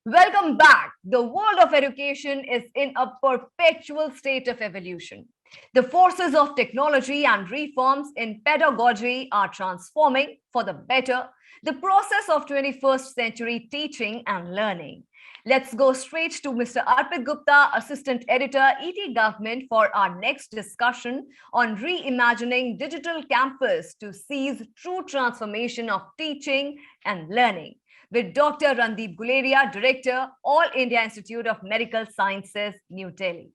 Welcome back. The world of education is in a perpetual state of evolution. The forces of technology and reforms in pedagogy are transforming for the better the process of 21st century teaching and learning. Let's go straight to Mr. Arpit Gupta, Assistant Editor, ETGovernment, for our next discussion on reimagining digital campus to seize true transformation of teaching and learning, with Dr. Randeep Guleria, Director, All India Institute of Medical Sciences, New Delhi.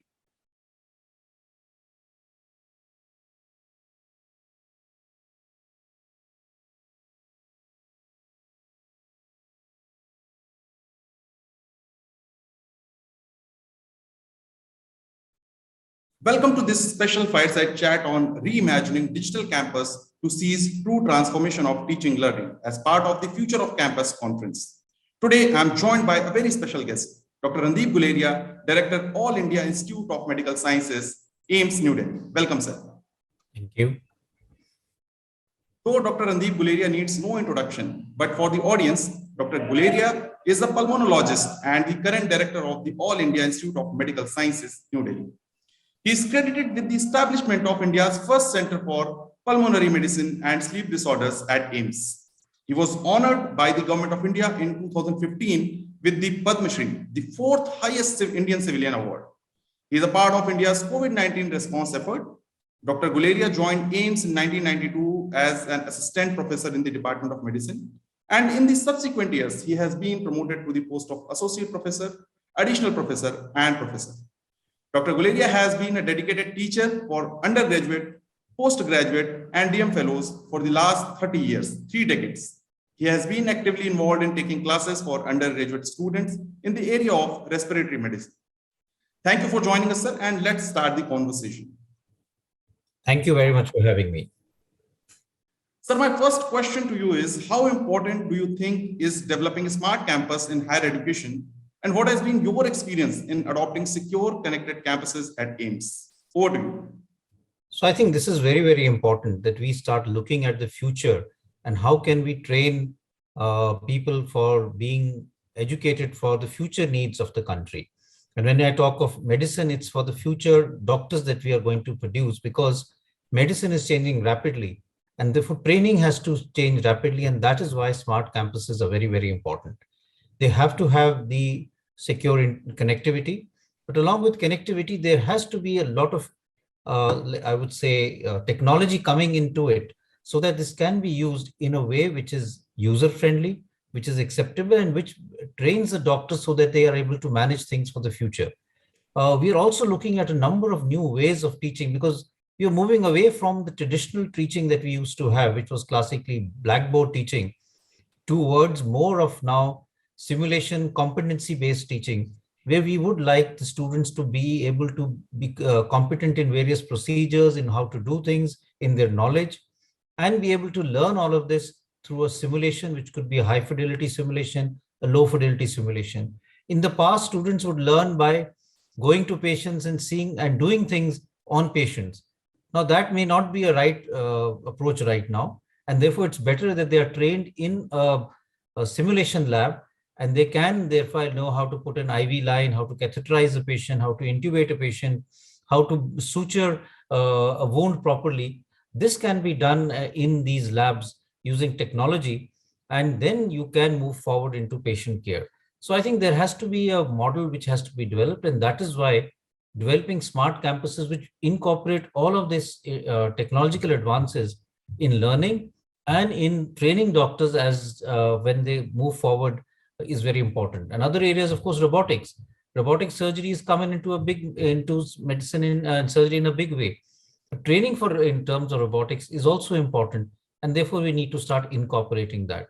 Welcome to this special fireside chat on reimagining digital campus to seize true transformation of teaching learning as part of the Future of Campus conference. Today, I'm joined by a very special guest, Dr. Randeep Guleria, Director, All India Institute of Medical Sciences, AIIMS, New Delhi. Welcome, sir. Thank you. Though Dr. Randeep Guleria needs no introduction, but for the audience, Dr. Guleria is a pulmonologist and the current director of the All India Institute of Medical Sciences, New Delhi. He is credited with the establishment of India's first Center for Pulmonary Medicine and Sleep Disorders at AIIMS. He was honored by the Government of India in 2015 with the Padma Shri, the fourth highest Indian civilian award. He is a part of India's COVID-19 response effort. Dr. Guleria joined AIIMS in 1992 as an assistant professor in the Department of Medicine. And in the subsequent years, he has been promoted to the post of associate professor, additional professor, and professor. Dr. Guleria has been a dedicated teacher for undergraduate, postgraduate, and DM fellows for the last 30 years, 3 decades. He has been actively involved in taking classes for undergraduate students in the area of respiratory medicine. Thank you for joining us, sir, and let's start the conversation. Thank you very much for having me. Sir, my first question to you is, how important do you think is developing a smart campus in higher education? And what has been your experience in adopting secure connected campuses at AIIMS? Over to you. So I think this is very, very important that we start looking at the future and how can we train people for being educated for the future needs of the country. And when I talk of medicine, it's for the future doctors that we are going to produce, because medicine is changing rapidly and therefore training has to change rapidly. And that is why smart campuses are very, very important. They have to have the secure connectivity, but along with connectivity, there has to be a lot of, I would say, technology coming into it so that this can be used in a way which is user-friendly, which is acceptable, and which trains the doctors so that they are able to manage things for the future. We are also looking at a number of new ways of teaching, because we are moving away from the traditional teaching that we used to have, which was classically blackboard teaching, towards more of now simulation competency-based teaching, where we would like the students to be able to be competent in various procedures, in how to do things, in their knowledge, and be able to learn all of this through a simulation, which could be a high fidelity simulation, a low fidelity simulation. In the past, students would learn by going to patients and seeing and doing things on patients. Now that may not be a right approach right now. And therefore it's better that they are trained in a simulation lab, and they can therefore know how to put an IV line, how to catheterize a patient, how to intubate a patient, how to suture a wound properly. This can be done in these labs using technology, and then you can move forward into patient care. So I think there has to be a model which has to be developed, and that is why developing smart campuses which incorporate all of these technological advances in learning and in training doctors as when they move forward is very important. Another area is, of course, robotics. Robotic surgery is coming into medicine and surgery in a big way. Training in terms of robotics is also important, and therefore we need to start incorporating that.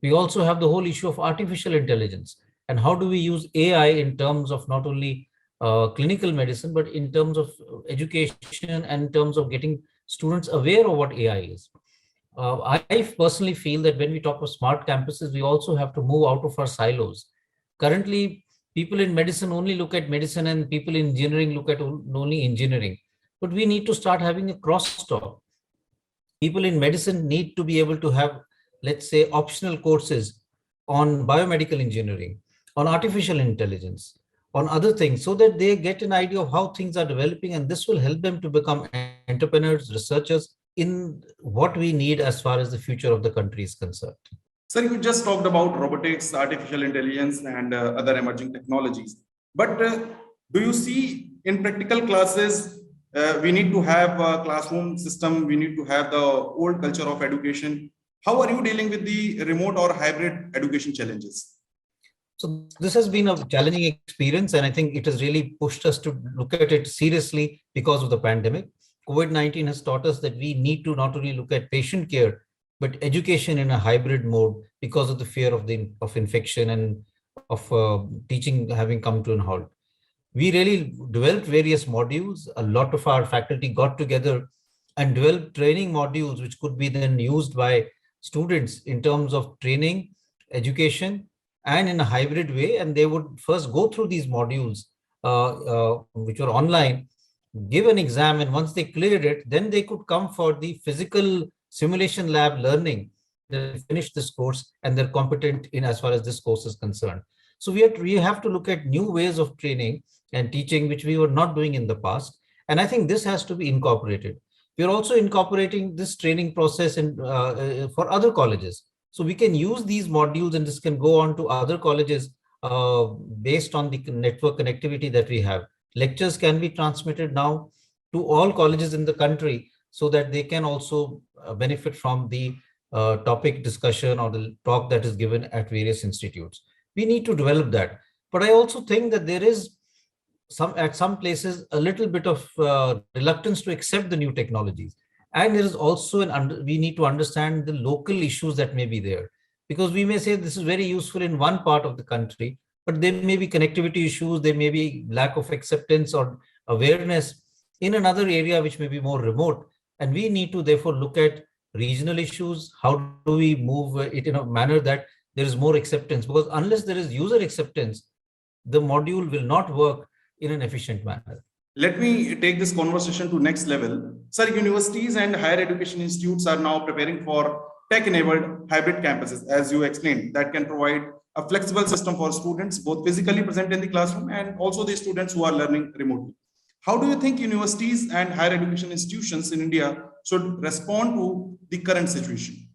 We also have the whole issue of artificial intelligence, and how do we use AI in terms of not only clinical medicine, but in terms of education and in terms of getting students aware of what AI is. I personally feel that when we talk of smart campuses, we also have to move out of our silos. Currently, people in medicine only look at medicine, and people in engineering look at only engineering. But we need to start having a crosstalk. People in medicine need to be able to have, let's say, optional courses on biomedical engineering, on artificial intelligence, on other things, so that they get an idea of how things are developing, and this will help them to become entrepreneurs, researchers in what we need as far as the future of the country is concerned. Sir, you just talked about robotics, artificial intelligence, and other emerging technologies. But do you see in practical classes, we need to have a classroom system, we need to have the old culture of education. How are you dealing with the remote or hybrid education challenges? So this has been a challenging experience, and I think it has really pushed us to look at it seriously because of the pandemic. COVID-19 has taught us that we need to not only look at patient care, but education in a hybrid mode because of the fear of infection and of teaching having come to an halt. We really developed various modules. A lot of our faculty got together and developed training modules, which could be then used by students in terms of training, education, and in a hybrid way. And they would first go through these modules, which were online, give an exam, and once they cleared it, then they could come for the physical simulation lab learning. They finish this course and they're competent in as far as this course is concerned. So we have to look at new ways of training and teaching, which we were not doing in the past. And I think this has to be incorporated. We're also incorporating this training process for other colleges. So we can use these modules and this can go on to other colleges based on the network connectivity that we have. Lectures can be transmitted now to all colleges in the country so that they can also benefit from the topic discussion or the talk that is given at various institutes. We need to develop that. But I also think that there is at some places a little bit of reluctance to accept the new technologies. And there is also we need to understand the local issues that may be there, because we may say this is very useful in one part of the country, but there may be connectivity issues, there may be lack of acceptance or awareness in another area which may be more remote. And we need to therefore look at regional issues. How do we move it in a manner that there is more acceptance? Because unless there is user acceptance, the module will not work in an efficient manner. Let me take this conversation to next level. Sir, universities and higher education institutes are now preparing for tech-enabled hybrid campuses, as you explained, that can provide a flexible system for students, both physically present in the classroom and also the students who are learning remotely. How do you think universities and higher education institutions in India should respond to the current situation?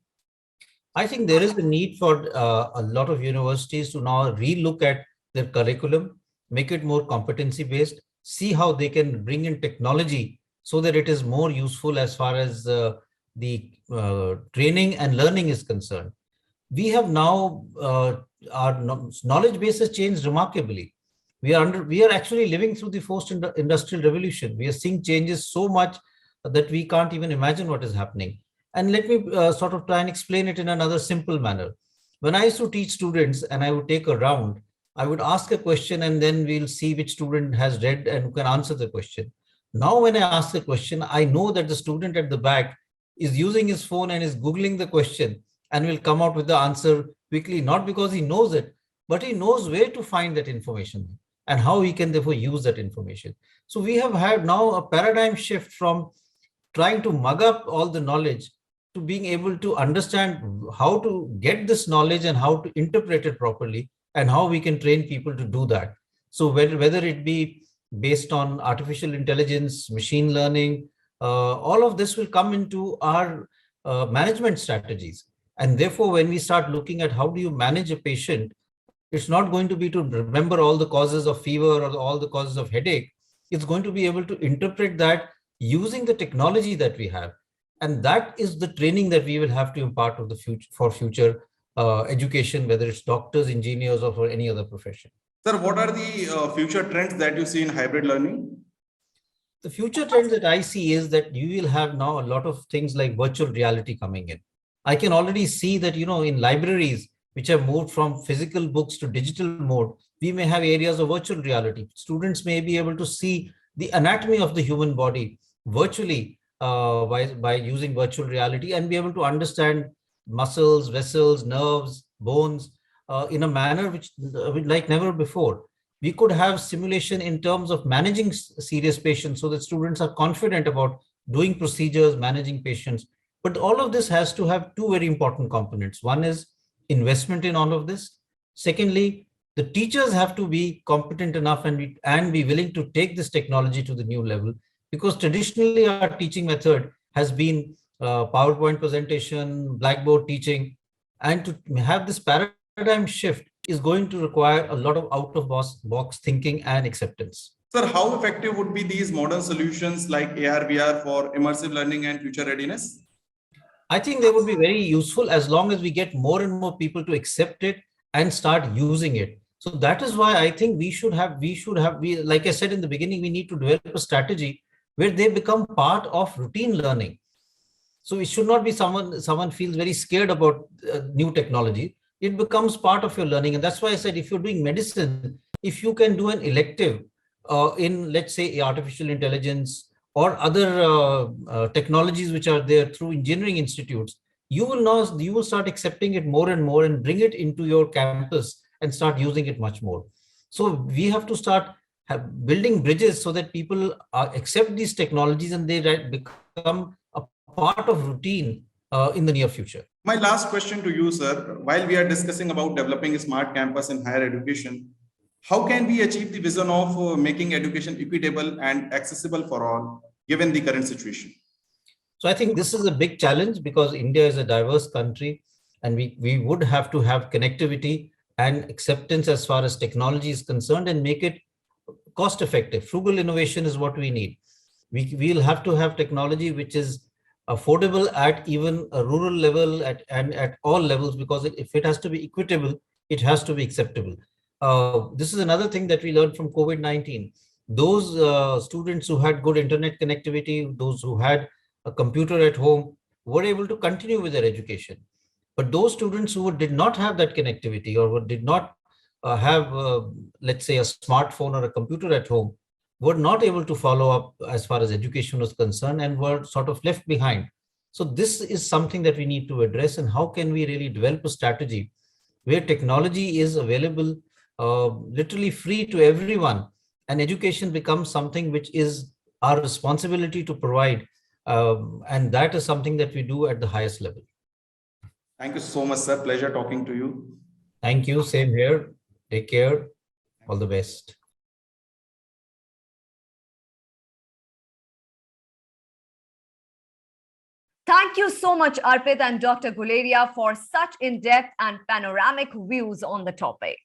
I think there is a need for a lot of universities to now relook at their curriculum, make it more competency-based, see how they can bring in technology so that it is more useful as far as the training and learning is concerned. We have now, our knowledge base has changed remarkably. We are actually living through the post-industrial revolution. We are seeing changes so much that we can't even imagine what is happening. And let me sort of try and explain it in another simple manner. When I used to teach students and I would take a round, I would ask a question and then we'll see which student has read and can answer the question. Now, when I ask the question, I know that the student at the back is using his phone and is Googling the question and will come out with the answer quickly, not because he knows it, but he knows where to find that information and how he can therefore use that information. So we have had now a paradigm shift from trying to mug up all the knowledge to being able to understand how to get this knowledge and how to interpret it properly and how we can train people to do that. So whether it be based on artificial intelligence, machine learning, all of this will come into our management strategies. And therefore, when we start looking at how do you manage a patient, it's not going to be to remember all the causes of fever or all the causes of headache. It's going to be able to interpret that using the technology that we have. And that is the training that we will have to impart of the future for future education, whether it's doctors, engineers, or for any other profession. Sir, what are the future trends that you see in hybrid learning? The future trends that I see is that you will have now a lot of things like virtual reality coming in. I can already see that, in libraries, which have moved from physical books to digital mode, we may have areas of virtual reality. Students may be able to see the anatomy of the human body virtually by using virtual reality and be able to understand muscles, vessels, nerves, bones in a manner which like never before. We could have simulation in terms of managing serious patients so that students are confident about doing procedures, managing patients. But all of this has to have two very important components. One is investment in all of this. Secondly, The teachers have to be competent enough and be willing to take this technology to the new level, because traditionally our teaching method has been PowerPoint presentation, Blackboard teaching, and to have this paradigm shift is going to require a lot of out-of-box thinking and acceptance. Sir, how effective would be these modern solutions like AR, VR for immersive learning and future readiness? I think they would be very useful as long as we get more and more people to accept it and start using it. So that is why I think like I said in the beginning, we need to develop a strategy where they become part of routine learning. So it should not be someone feels very scared about new technology. It becomes part of your learning. And that's why I said, if you're doing medicine, if you can do an elective in, let's say, artificial intelligence or other technologies which are there through engineering institutes, you will start accepting it more and more and bring it into your campus and start using it much more. So we have to start building bridges so that people accept these technologies and they become a part of routine in the near future. My last question to you, sir, while we are discussing about developing a smart campus in higher education, how can we achieve the vision of making education equitable and accessible for all, given the current situation? So I think this is a big challenge because India is a diverse country and we would have to have connectivity and acceptance as far as technology is concerned and make it cost effective. Frugal innovation is what we need. We'll have to have technology which is affordable at even a rural level and at all levels, because if it has to be equitable, it has to be acceptable. This is another thing that we learned from COVID-19. Those students who had good internet connectivity, those who had a computer at home, were able to continue with their education. But those students who did not have that connectivity or did not have, let's say, a smartphone or a computer at home, were not able to follow up as far as education was concerned and were sort of left behind. So this is something that we need to address. And how can we really develop a strategy where technology is available literally free to everyone, and education becomes something which is our responsibility to provide. And that is something that we do at the highest level. Thank you so much, sir. Pleasure talking to you. Thank you. Same here. Take care. All the best. Thank you so much, Arpit and Dr. Guleria, for such in-depth and panoramic views on the topic.